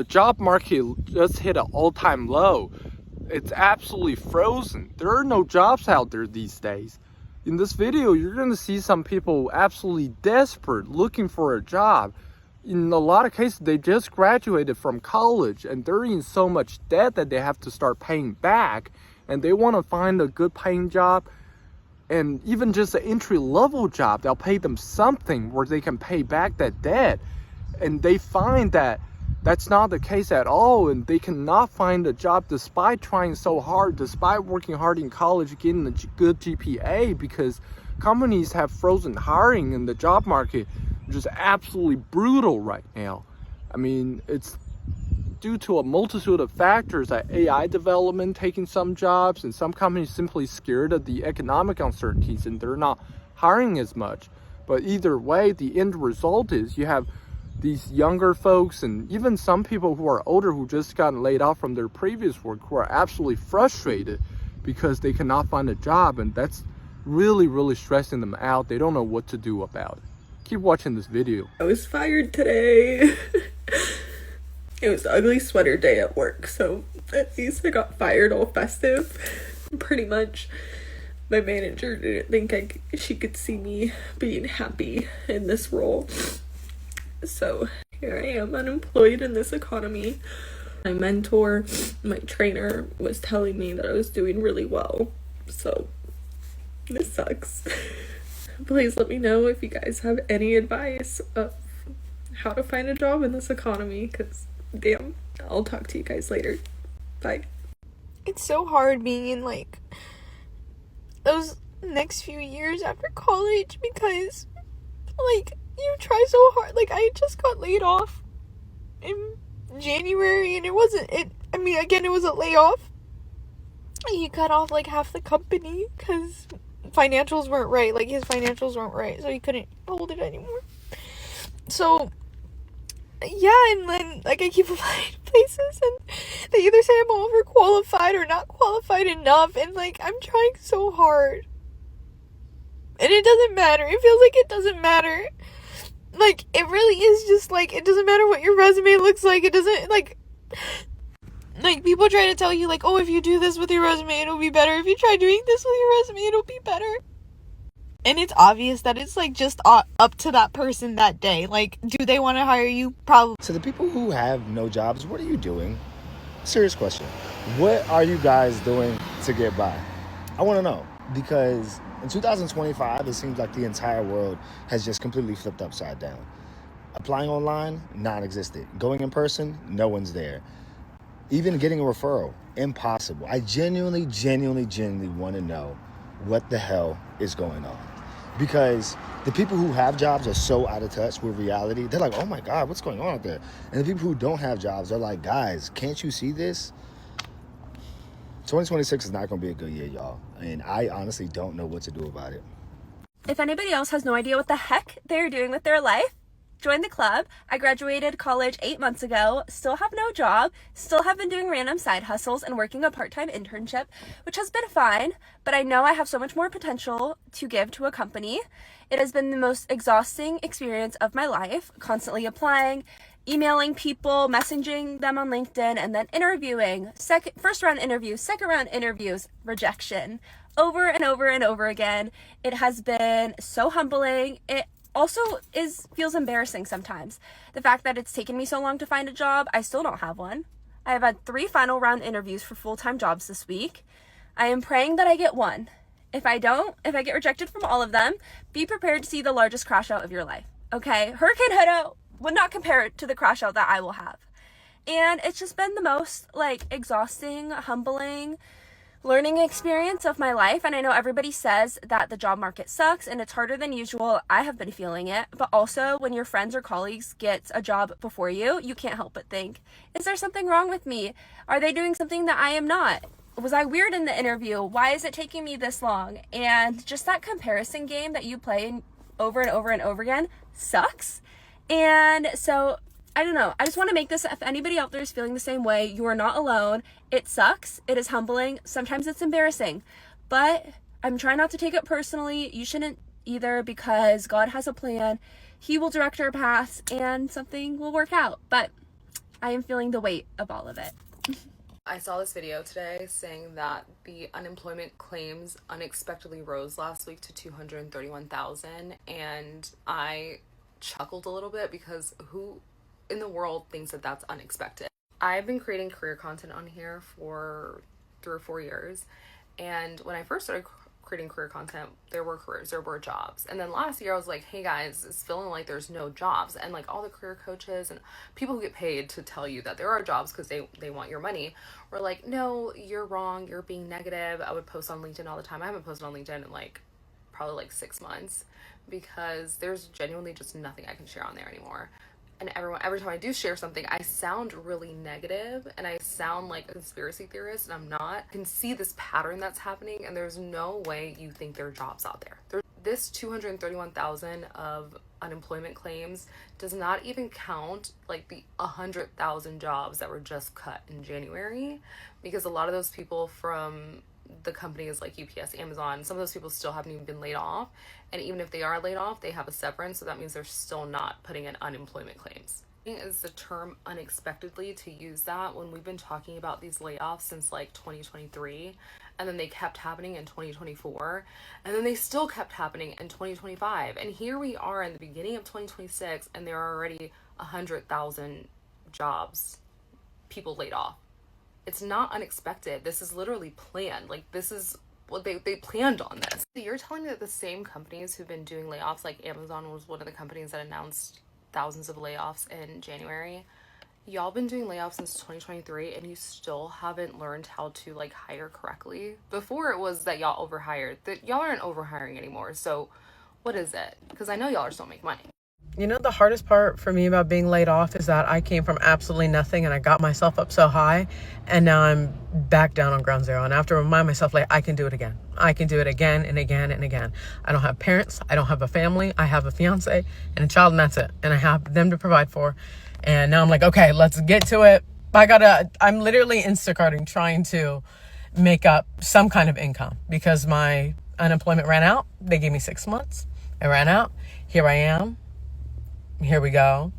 The job market just hit an all-time low. It's absolutely frozen. There are no jobs out there these days. In this video, you're going to see some people absolutely desperate looking for a job. In a lot of cases, they just graduated from college and they're in so much debt that they have to start paying back, and they want to find a good paying job, and even just an entry-level job they'll pay them something where they can pay back that debt. And they find that that's not the case at all, and they cannot find a job despite trying so hard, despite working hard in college, getting a good GPA, because companies have frozen hiring and the job market is just absolutely brutal right now. I mean, it's due to a multitude of factors, like AI development taking some jobs, and some companies simply scared of the economic uncertainties and they're not hiring as much. But either way, the end result is you have these younger folks and even some people who are older who just gotten laid off from their previous work who are absolutely frustrated because they cannot find a job, and that's really stressing them out. They don't know what to do about it. Keep watching this video. I was fired today. It was the ugly sweater day at work, so at least I got fired all festive. Pretty much. My manager didn't think she could see me being happy in this role. So here I am, unemployed in this economy. My mentor, my trainer, was telling me that I was doing really well. So this sucks. Please let me know if you guys have any advice of how to find a job in this economy, because damn, I'll talk to you guys later. Bye. It's so hard being in like those next few years after college, because like you try so hard. Like, I just got laid off in January, and it was a layoff. He cut off like half the company because financials weren't right. Like, his financials weren't right, so he couldn't hold it anymore. So yeah, and then like I keep applying to places and they either say I'm overqualified or not qualified enough, and like I'm trying so hard and it doesn't matter. It feels like it doesn't matter. Like, it really is just, like, it doesn't matter what your resume looks like. It doesn't, like, people try to tell you, like, oh, if you do this with your resume, it'll be better. If you try doing this with your resume, it'll be better. And it's obvious that it's, like, just up to that person that day. Like, do they want to hire you? Probably. So the people who have no jobs, what are you doing? Serious question. What are you guys doing to get by? I want to know, because in 2025, it seems like the entire world has just completely flipped upside down. Applying online, non-existent. Going in person, no one's there. Even getting a referral, impossible. I genuinely want to know what the hell is going on. Because the people who have jobs are so out of touch with reality. They're like, oh my God, what's going on out there? And the people who don't have jobs are like, guys, can't you see this? 2026 is not going to be a good year, y'all. And I honestly don't know what to do about it. If anybody else has no idea what the heck they're doing with their life, join the club. I graduated college 8 months ago, still have no job, still have been doing random side hustles and working a part-time internship, which has been fine, but I know I have so much more potential to give to a company. It has been the most exhausting experience of my life, constantly applying, emailing people, messaging them on LinkedIn, and then interviewing. First round interviews, second round interviews, rejection, over and over again. It has been so humbling. It also feels embarrassing sometimes. The fact that it's taken me so long to find a job, I still don't have one. I have had 3 final round interviews for full-time jobs this week. I am praying that I get one. If I get rejected from all of them, be prepared to see the largest crash out of your life. Okay? Hurricane Hodo would not compare to the crash out that I will have. And it's just been the most like exhausting, humbling learning experience of my life. And I know everybody says that the job market sucks and it's harder than usual. I have been feeling it. But also when your friends or colleagues get a job before you can't help but think, is there something wrong with me? Are they doing something that I am not? Was I weird in the interview? Why is it taking me this long? And just that comparison game that you play over and over again sucks. And so, I don't know. I just want to make this, if anybody out there is feeling the same way, you are not alone. It sucks. It is humbling. Sometimes it's embarrassing. But I'm trying not to take it personally. You shouldn't either, because God has a plan. He will direct our paths and something will work out. But I am feeling the weight of all of it. I saw this video today saying that the unemployment claims unexpectedly rose last week to 231,000, and I chuckled a little bit because who in the world thinks that that's unexpected? I've been creating career content on here for 3 or 4 years, and when I first started creating career content, there were careers, there were jobs. And then last year I was like, hey guys, it's feeling like there's no jobs. And like all the career coaches and people who get paid to tell you that there are jobs because they want your money were like, no, you're wrong, you're being negative. I would post on LinkedIn all the time. I haven't posted on LinkedIn in like probably like 6 months because there's genuinely just nothing I can share on there anymore. And every time I do share something, I sound really negative and I sound like a conspiracy theorist, and I'm not. I can see this pattern that's happening, and there's no way you think there are jobs out there. This 231,000 of unemployment claims does not even count like the 100,000 jobs that were just cut in January, because a lot of those people from the companies like UPS, Amazon, some of those people still haven't even been laid off. And even if they are laid off, they have a severance, so that means they're still not putting in unemployment claims. Is the term unexpectedly to use that when we've been talking about these layoffs since like 2023, and then they kept happening in 2024, and then they still kept happening in 2025, and here we are in the beginning of 2026 and there are already 100,000 jobs, people laid off. It's not unexpected. This is literally planned. Like, this is what they planned on this. So you're telling me that the same companies who've been doing layoffs, like Amazon was one of the companies that announced thousands of layoffs in January, y'all been doing layoffs since 2023 and you still haven't learned how to like hire correctly? Before it was that y'all overhired. That y'all aren't overhiring anymore. So what is it? Because I know y'all are still making money. You know, the hardest part for me about being laid off is that I came from absolutely nothing and I got myself up so high, and now I'm back down on ground zero. And I have to remind myself, like, I can do it again. I can do it again and again and again. I don't have parents. I don't have a family. I have a fiance and a child, and that's it. And I have them to provide for. And now I'm like, okay, let's get to it. I'm literally Instacarting, trying to make up some kind of income because my unemployment ran out. They gave me 6 months. It ran out. Here I am. Here we go.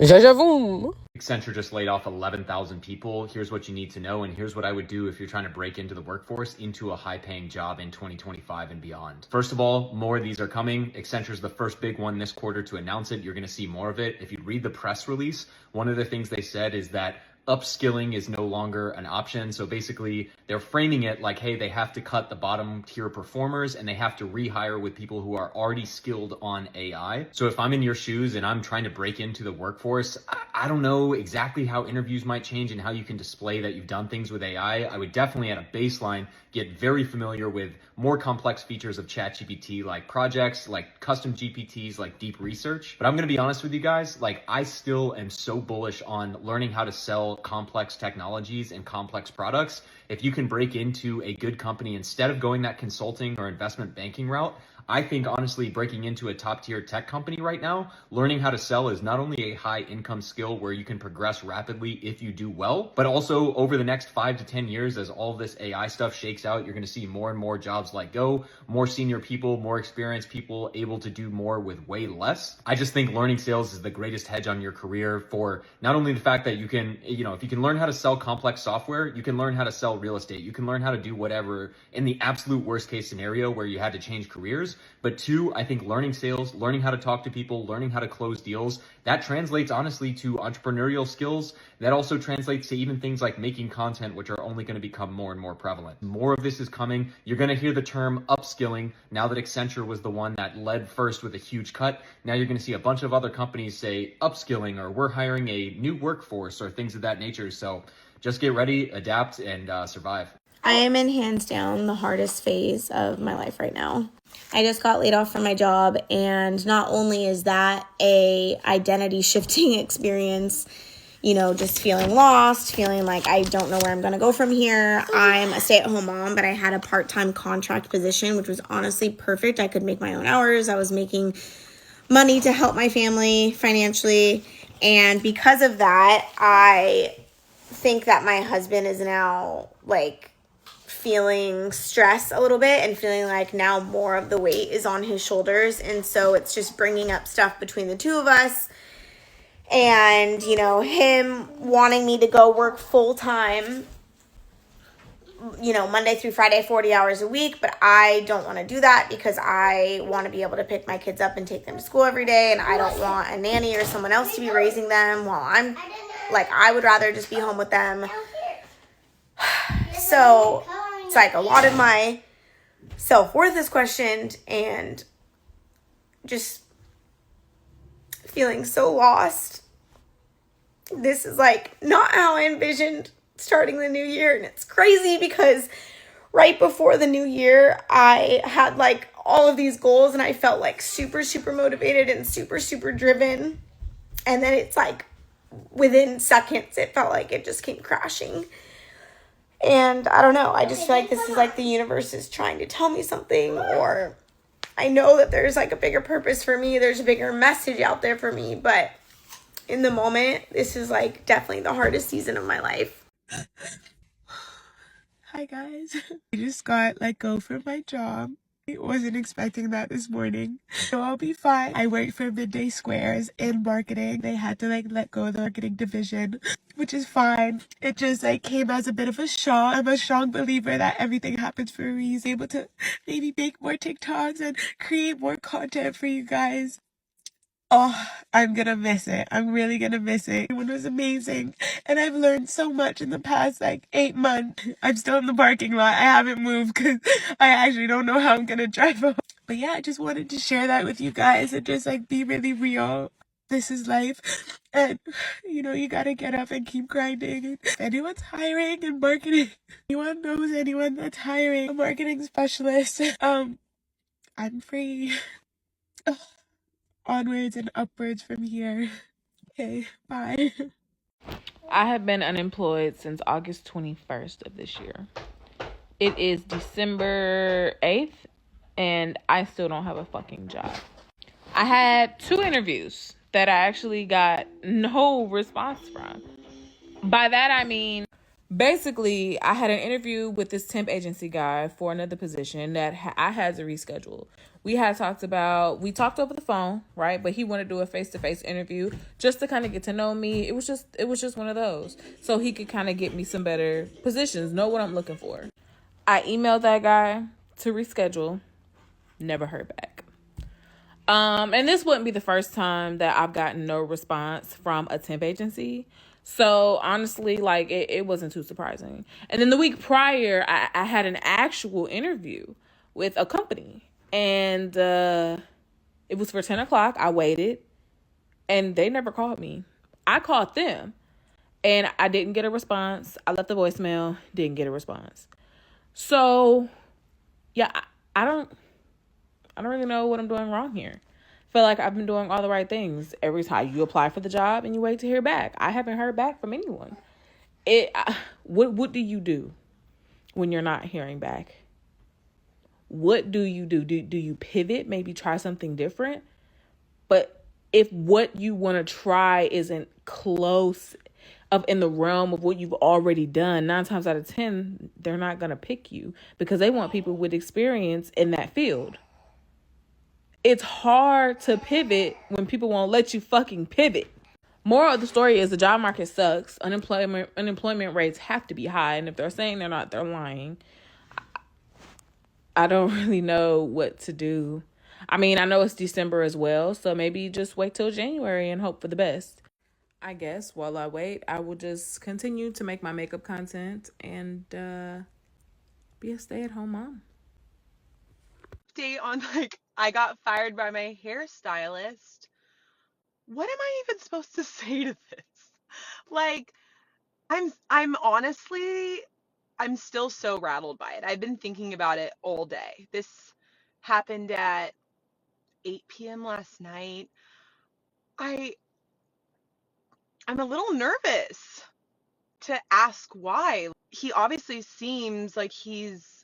Déjà vu. Accenture just laid off 11,000 people. Here's what you need to know, and here's what I would do if you're trying to break into the workforce, into a high-paying job in 2025 and beyond. First of all, more of these are coming. Accenture's the first big one this quarter to announce it. You're going to see more of it. If you read the press release, one of the things they said is that upskilling is no longer an option. So basically, they're framing it like, hey, they have to cut the bottom tier performers and they have to rehire with people who are already skilled on AI. So if I'm in your shoes and I'm trying to break into the workforce, I don't know exactly how interviews might change and how you can display that you've done things with AI. I would definitely, at a baseline, get very familiar with more complex features of ChatGPT, like projects, like custom GPTs, like deep research. But I'm going to be honest with you guys, like, I still am so bullish on learning how to sell complex technologies and complex products. If you can break into a good company instead of going that consulting or investment banking route, I think honestly breaking into a top tier tech company right now, learning how to sell is not only a high income skill where you can progress rapidly if you do well, but also over the next 5 to 10 years, as all of this AI stuff shakes out, you're going to see more and more jobs let go, more senior people, more experienced people able to do more with way less. I just think learning sales is the greatest hedge on your career, for not only the fact that you can, if you can learn how to sell complex software, you can learn how to sell real estate, you can learn how to do whatever in the absolute worst case scenario where you had to change careers. But two, I think learning sales, learning how to talk to people, learning how to close deals, that translates honestly to entrepreneurial skills. That also translates to even things like making content, which are only going to become more and more prevalent. More of this is coming. You're going to hear the term upskilling now that Accenture was the one that led first with a huge cut. Now you're going to see a bunch of other companies say upskilling, or we're hiring a new workforce, or things of that nature. So just get ready, adapt, and survive. I am in hands down the hardest phase of my life right now. I just got laid off from my job, and not only is that a identity shifting experience, just feeling lost, feeling like I don't know where I'm going to go from here. I'm a stay-at-home mom, but I had a part-time contract position, which was honestly perfect. I could make my own hours. I was making money to help my family financially, and because of that, I think that my husband is now feeling stress a little bit and feeling like now more of the weight is on his shoulders. And so it's just bringing up stuff between the two of us. And, you know, him wanting me to go work full time, you know, Monday through Friday, 40 hours a week. But I don't want to do that because I want to be able to pick my kids up and take them to school every day. And I don't want a nanny or someone else to be raising them while I'm, like, I would rather just be home with them. So it's like a lot of my self-worth is questioned and just feeling so lost. This is like not how I envisioned starting the new year. And it's crazy because right before the new year, I had like all of these goals and I felt like super, super motivated and super, super driven. And then it's like within seconds, it felt like it just came crashing. And I don't know. I just feel like this is like the universe is trying to tell me something, or I know that there's like a bigger purpose for me. There's a bigger message out there for me, but in the moment, this is like definitely the hardest season of my life. Hi guys. I just got let go from my job. I wasn't expecting that this morning. So I'll be fine. I worked for Midday Squares in marketing. They had to like let go of the marketing division, which is fine. It just like came as a bit of a shock. I'm a strong believer that everything happens for a reason. Able to maybe make more TikToks and create more content for you guys. Oh, I'm gonna miss it. I'm really gonna miss it. It was amazing. And I've learned so much in the past, like 8 months. I'm still in the parking lot. I haven't moved because I actually don't know how I'm gonna drive home. But yeah, I just wanted to share that with you guys and just like be really real. This is life. And, you know, you gotta get up and keep grinding. If anyone's hiring in marketing, anyone knows anyone that's hiring a marketing specialist, I'm free. Onwards and upwards from here. Okay, bye. I have been unemployed since August 21st of this year. It is December 8th, and I still don't have a fucking job. I had 2 interviews that I actually got no response from. By that, I mean, basically, I had an interview with this temp agency guy for another position that I had to reschedule. We talked over the phone, right? But he wanted to do a face-to-face interview just to kind of get to know me. It was just one of those. So he could kind of get me some better positions, know what I'm looking for. I emailed that guy to reschedule. Never heard back. And this wouldn't be the first time that I've gotten no response from a temp agency. So honestly, like it wasn't too surprising. And then the week prior, I had an actual interview with a company. And it was for 10 o'clock. I waited. And they never called me. I called them. And I didn't get a response. I left the voicemail. Didn't get a response. So, yeah, I don't really know what I'm doing wrong here. I feel like I've been doing all the right things. Every time you apply for the job and you wait to hear back. I haven't heard back from anyone. What do you do when you're not hearing back? What do you do? Do you pivot? Maybe try something different? But if what you want to try isn't close up in the realm of what you've already done, 9 times out of 10, they're not going to pick you because they want people with experience in that field. It's hard to pivot when people won't let you fucking pivot. Moral of the story is the job market sucks. Unemployment rates have to be high. And if they're saying they're not, they're lying. I don't really know what to do. I mean, I know it's December as well. So maybe just wait till January and hope for the best. I guess while I wait, I will just continue to make my makeup content and be a stay-at-home mom. Update on I got fired by my hairstylist. What am I even supposed to say to this? Like, I'm honestly, I'm still so rattled by it. I've been thinking about it all day. This happened at 8 p.m. last night. I'm a little nervous to ask why. He obviously seems like he's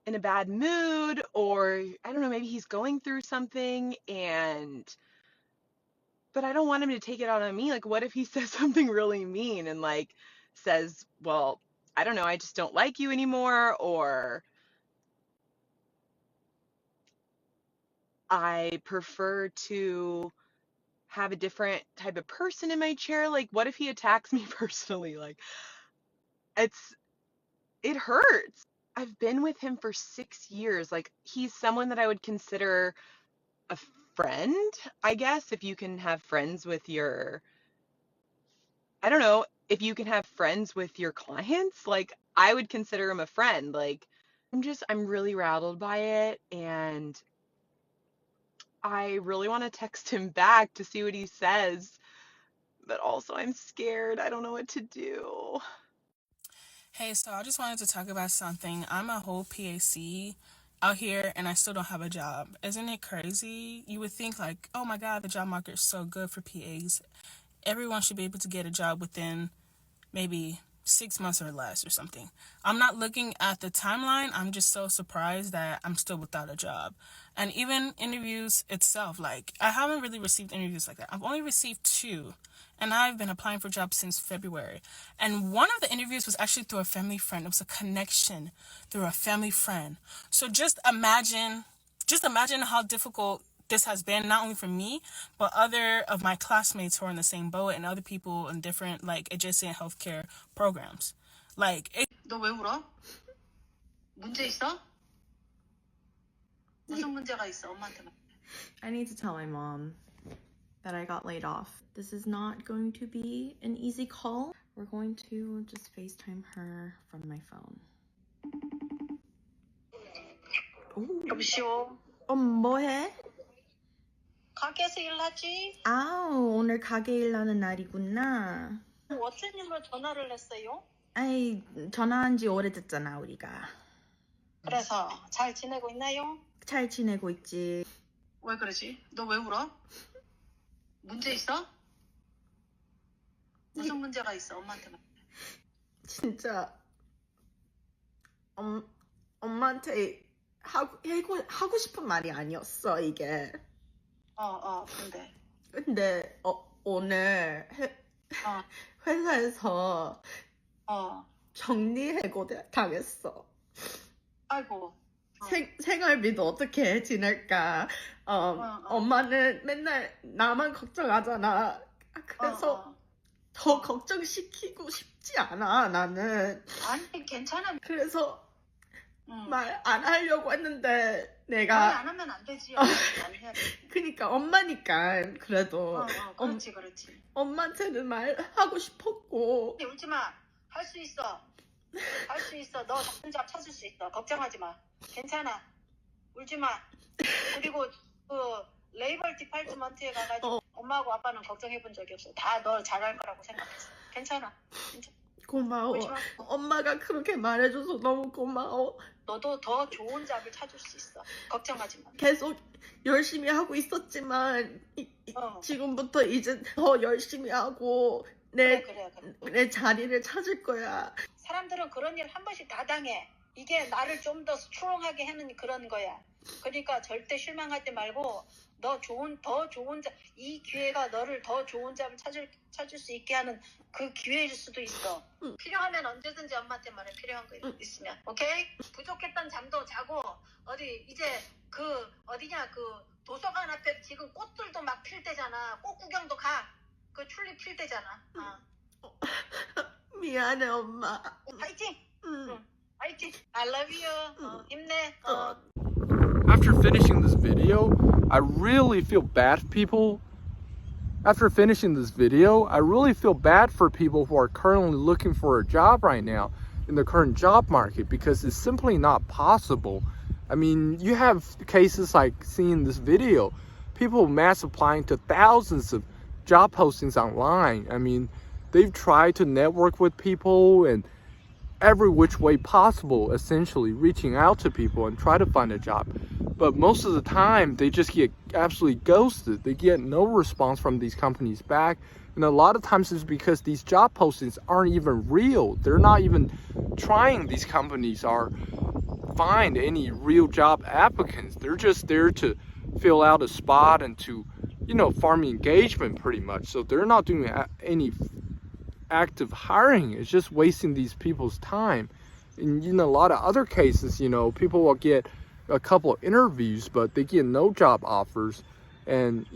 in a bad mood, or I don't know, maybe he's going through something, but I don't want him to take it out on me. Like, what if he says something really mean and says, well, I don't know, I just don't like you anymore, or I prefer to have a different type of person in my chair. Like, what if he attacks me personally? Like, it hurts. I've been with him for 6 years. Like, he's someone that I would consider a friend, I guess, if you can have friends with your, I don't know, if you can have friends with your clients, like, I would consider him a friend. Like, I'm really rattled by it, and I really want to text him back to see what he says, but also I'm scared. I don't know what to do. Hey, so I just wanted to talk about something. I'm a whole PAC out here and I still don't have a job. Isn't it crazy? You would think like, oh my God, the job market is so good for PAs. Everyone should be able to get a job within maybe 6 months or less or something. I'm not looking at the timeline. I'm just so surprised that I'm still without a job. And even interviews itself, like I haven't really received interviews like that. I've only received 2. And I've been applying for jobs since February. And one of the interviews was actually through a family friend. It was a connection through a family friend. So just imagine how difficult this has been, not only for me, but other of my classmates who are in the same boat and other people in different like adjacent healthcare programs. Like, 너 왜 울어? 문제 있어? 무슨 문제가 있어? 엄마한테 말. I need to tell my mom that I got laid off. This is not going to be an easy call. We're going to just FaceTime her from my phone. 여보시오. 뭐해? 가게에서 일하지? 아우, 오늘 가게 일하는 날이구나. 어쩐 일로 전화를 했어요? 아이, 전화한 지 오래됐잖아, 우리가. 그래서 잘 지내고 있나요? 잘 지내고 있지. 왜 그러지? 너 왜 울어? 문제 있어? 무슨 문제가 있어? 엄마한테 말. 진짜 엄마한테 하고 싶은 말이 아니었어, 이게. 근데 오늘 회사에서 격리해고 당했어. 아이고. 생활비도 어떻게 지낼까? 엄마는 맨날 나만 걱정하잖아. 그래서 더 걱정시키고 싶지 않아, 나는. 아니, 괜찮아. 그래서 말 안 하려고 했는데 말 내가 안 하면 안 되지. 안 해야 돼. 그러니까 엄마니까 그래도 그렇지. 엄마한테는 말하고 싶었고. 울지 마. 할 수 있어. 할 수 있어. 너 다른 잡 찾을 수 있어. 걱정하지 마. 괜찮아. 울지 마. 그리고 그 레이벌 디파트먼트에 가가지고 엄마하고 아빠는 걱정해 본 적이 없어. 다 너 잘할 거라고 생각했어. 괜찮아. 고마워. 엄마가 그렇게 말해줘서 너무 고마워. 너도 더 좋은 잡을 찾을 수 있어. 걱정하지 마. 계속 열심히 하고 있었지만 지금부터 이제 더 열심히 하고 내 자리를 찾을 거야. 사람들은 그런 일 한 번씩 다 당해. 이게 나를 좀 더 스트롱하게 하는 그런 거야. 그러니까 절대 실망하지 말고 더 좋은 이 기회가 너를 더 좋은 잡을 찾을 수 있게 하는 그 기회일 수도 있어. 필요하면 언제든지 엄마한테 말해. 필요한 거 있으면. 오케이? 부족했던 잠도 자고 어디 이제 그 어디냐 그 도서관 앞에 지금 꽃들도 막 필 때잖아. 꽃 구경도 가. 그 튤립 필 때잖아. 미안해 엄마. 파이팅. 파이팅. I love you. 힘내. After finishing this video, I really feel bad for people. After finishing this video, I really feel bad for people who are currently looking for a job right now in the current job market, because it's simply not possible. I mean, you have cases like seeing this video, people mass applying to thousands of job postings online. I mean, they've tried to network with people and every which way possible, essentially reaching out to people and try to find a job. But most of the time, they just get absolutely ghosted. They get no response from these companies back. And a lot of times it's because these job postings aren't even real. They're not even trying, these companies are find any real job applicants. They're just there to fill out a spot and to, farm engagement pretty much. So they're not doing any active hiring. It's just wasting these people's time. And in a lot of other cases, people will get a couple of interviews, but they get no job offers. And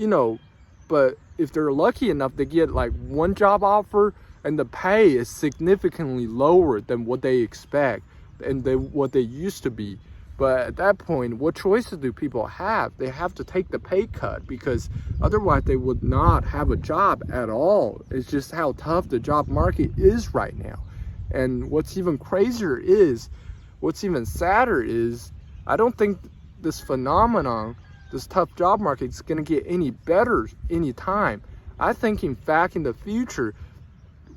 but if they're lucky enough, they get like one job offer and the pay is significantly lower than what they expect and what they used to be. But at that point, what choices do people have? They have to take the pay cut because otherwise they would not have a job at all. It's just how tough the job market is right now. And what's even crazier is, what's even sadder is, I don't think this phenomenon, this tough job market is going to get any better anytime. I think in fact in the future,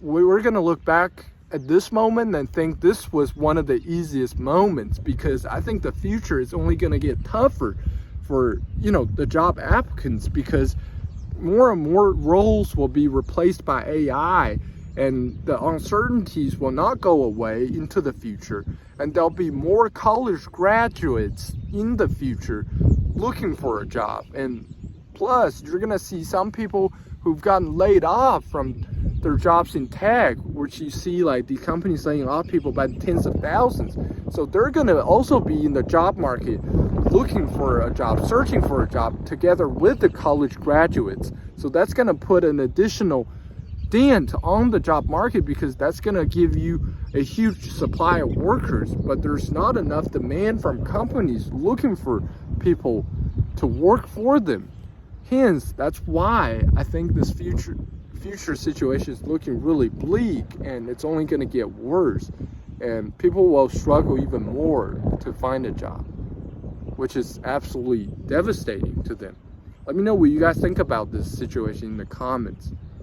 we're going to look back at this moment and think this was one of the easiest moments, because I think the future is only going to get tougher for, the job applicants, because more and more roles will be replaced by AI and the uncertainties will not go away into the future, and there'll be more college graduates in the future looking for a job. And plus, you're going to see some people who've gotten laid off from their jobs in tech, which you see like these companies laying off people by tens of thousands. So they're going to also be in the job market looking for a job, searching for a job together with the college graduates. So that's going to put an additional dent on the job market, because that's going to give you a huge supply of workers, but there's not enough demand from companies looking for people to work for them. Hence, that's why I think this future situation is looking really bleak, and it's only going to get worse, and people will struggle even more to find a job, which is absolutely devastating to them. Let me know what you guys think about this situation in the comments.